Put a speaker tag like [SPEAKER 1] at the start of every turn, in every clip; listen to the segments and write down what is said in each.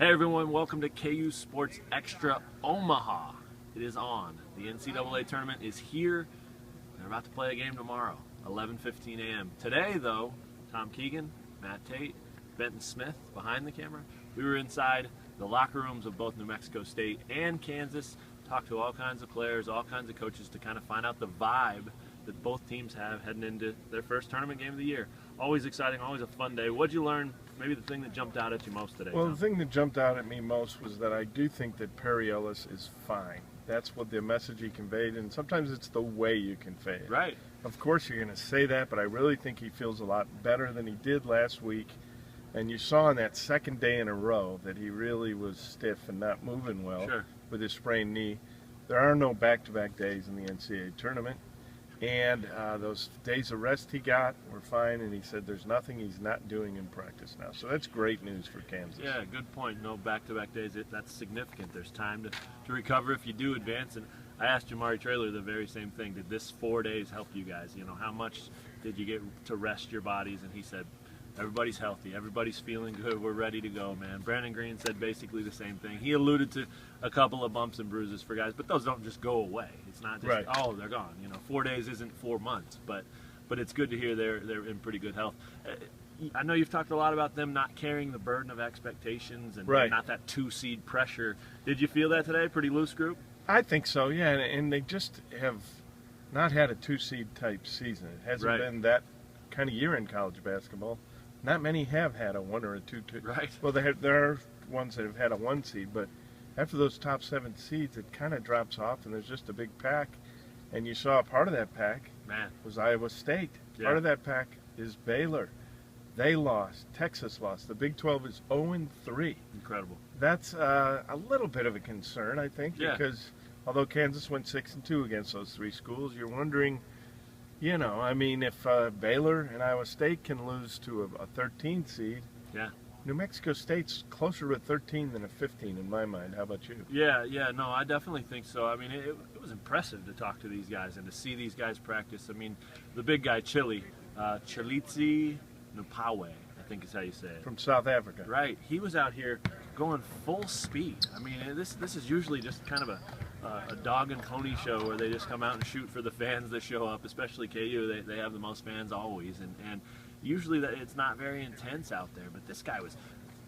[SPEAKER 1] Hey everyone, welcome to KU Sports Extra Omaha. It is on. The NCAA tournament is here. They're about to play a game tomorrow, 11:15 a.m. Today, though, Tom Keegan, Matt Tait, Benton Smith behind the camera. We were inside the locker rooms of both New Mexico State and Kansas, talked to all kinds of players, all kinds of coaches to kind of find out the vibe that both teams have heading into their first tournament game of the year. Always exciting, always a fun day. What'd you learn? Maybe the thing that jumped out at you most today?
[SPEAKER 2] Well,
[SPEAKER 1] Tom?
[SPEAKER 2] the thing that jumped out at me most was that I do think that Perry Ellis is fine. That's what the message he conveyed, and sometimes it's the way you convey it.
[SPEAKER 1] Right.
[SPEAKER 2] Of course you're going to say that, but I really think he feels a lot better than he did last week. And you saw on that second day in a row that he really was stiff and not moving well with his sprained knee. There are no back-to-back days in the NCAA tournament. And those days of rest he got were fine, and he said there's nothing he's not doing in practice now. So that's great news for Kansas.
[SPEAKER 1] Yeah, good point. No back-to-back days. That's significant. There's time to recover if you do advance. And I asked Jamari Traylor the very same thing. Did this 4 days help you guys? You know, how much did you get to rest your bodies? And he said, everybody's healthy. Everybody's feeling good. We're ready to go, man. Brandon Green said basically the same thing. He alluded to a couple of bumps and bruises for guys, but those don't just go away. It's not just, oh, they're gone. You know, 4 days isn't 4 months, but it's good to hear they're in pretty good health. I know you've talked a lot about them not carrying the burden of expectations and not that 2-seed pressure. Did you feel that today? Pretty loose group?
[SPEAKER 2] I think so, yeah. And they just have not had a 2-seed type season. It hasn't been that kind of year in college basketball. Not many have had a 1 or a 2.
[SPEAKER 1] Right.
[SPEAKER 2] Well, there are ones that have had a 1 seed, but after those top 7 seeds, it kind of drops off, and there's just a big pack. And you saw a part of that pack was Iowa State.
[SPEAKER 1] Yeah.
[SPEAKER 2] Part of that pack is Baylor. They lost. Texas lost. The Big 12 is 0-3.
[SPEAKER 1] Incredible.
[SPEAKER 2] That's a little bit of a concern, I think, because although Kansas went 6-2 against those 3 schools, you're wondering, you know, I mean, if Baylor and Iowa State can lose to a 13 seed, New Mexico State's closer to a 13 than a 15 in my mind. How about you?
[SPEAKER 1] Yeah, no, I definitely think so. I mean, it was impressive to talk to these guys and to see these guys practice. I mean, the big guy, Chilitzi Nupawe, I think is how you say it.
[SPEAKER 2] From South Africa.
[SPEAKER 1] Right. He was out here going full speed. I mean, this is usually just kind of a dog and pony show where they just come out and shoot for the fans that show up, especially KU. They have the most fans always, and usually it's not very intense out there, but this guy was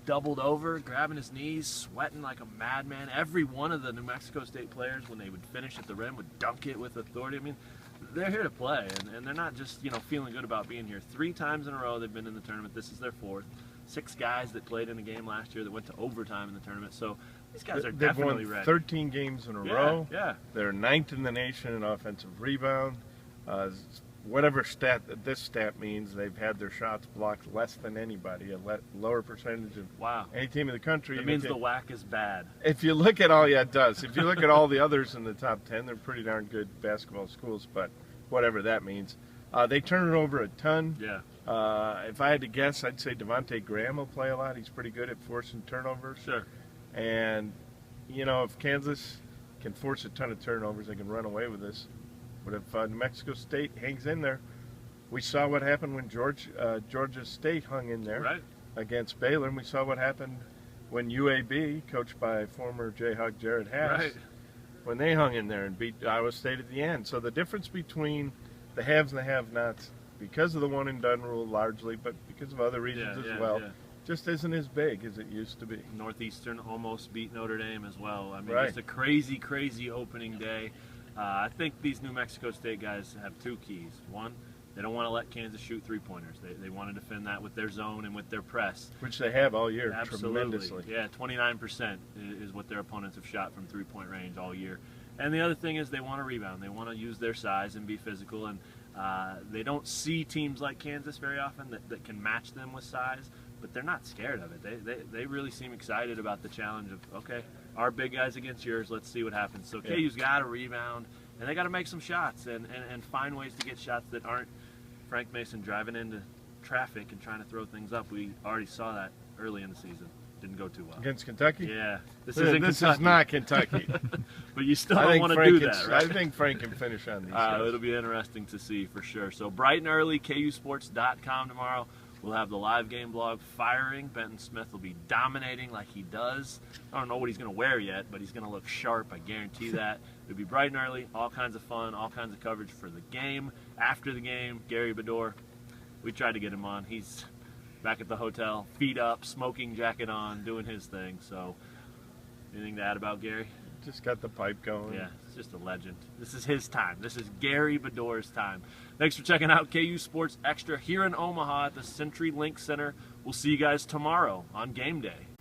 [SPEAKER 1] doubled over, grabbing his knees, sweating like a madman. Every one of the New Mexico State players, when they would finish at the rim, would dunk it with authority. I mean, they're here to play, and they're not just, you know, feeling good about being here. 3 times in a row they've been in the tournament. This is their 4th. 6 guys that played in a game last year that went to overtime in the tournament. So these guys are definitely ready.
[SPEAKER 2] They've won 13 games in a row.
[SPEAKER 1] Yeah.
[SPEAKER 2] They're 9th in the nation in offensive rebound. Whatever this stat means, they've had their shots blocked less than anybody, a lower percentage of any team in the country.
[SPEAKER 1] It means the WAC is bad.
[SPEAKER 2] If you look at all, it does. If you look at all the others in the top 10, they're pretty darn good basketball schools, but whatever that means. They turn it over a ton.
[SPEAKER 1] Yeah.
[SPEAKER 2] If I had to guess, I'd say Devontae Graham will play a lot. He's pretty good at forcing turnovers.
[SPEAKER 1] Sure.
[SPEAKER 2] And, you know, if Kansas can force a ton of turnovers, they can run away with this. But if New Mexico State hangs in there, we saw what happened when Georgia State hung in there against Baylor, and we saw what happened when UAB, coached by former Jayhawk Jared Haas, when they hung in there and beat Iowa State at the end. So the difference between the haves and the have-nots, because of the one-and-done rule largely, but because of other reasons as well, just isn't as big as it used to be.
[SPEAKER 1] Northeastern almost beat Notre Dame as well. I mean, just a crazy, crazy opening day. I think these New Mexico State guys have 2 keys. One, they don't want to let Kansas shoot 3-pointers. They want to defend that with their zone and with their press.
[SPEAKER 2] Which they have all year,
[SPEAKER 1] tremendously.
[SPEAKER 2] tremendously.
[SPEAKER 1] Yeah, 29% is what their opponents have shot from 3-point range all year. And the other thing is they want to rebound. They want to use their size and be physical. And they don't see teams like Kansas very often that can match them with size, but they're not scared of it. They really seem excited about the challenge of, okay, our big guys against yours, let's see what happens. So KU's got to rebound, and they got to make some shots and find ways to get shots that aren't Frank Mason driving into traffic and trying to throw things up. We already saw that early in the season. Didn't go too well.
[SPEAKER 2] Against Kentucky?
[SPEAKER 1] Yeah. This
[SPEAKER 2] is not Kentucky.
[SPEAKER 1] But you still don't want to do that, right?
[SPEAKER 2] I think Frank can finish on these.
[SPEAKER 1] It'll be interesting to see for sure. So bright and early, KUsports.com tomorrow. We'll have the live game blog firing. Benton Smith will be dominating like he does. I don't know what he's going to wear yet, but he's going to look sharp. I guarantee that. It'll be bright and early, all kinds of fun, all kinds of coverage for the game. After the game, Gary Bedore, we tried to get him on. He's back at the hotel, feet up, smoking jacket on, doing his thing. So, anything to add about Gary?
[SPEAKER 2] Just got the pipe going.
[SPEAKER 1] Yeah, it's just a legend. This is his time. This is Gary Bedore's time. Thanks for checking out KU Sports Extra here in Omaha at the CenturyLink Center. We'll see you guys tomorrow on game day.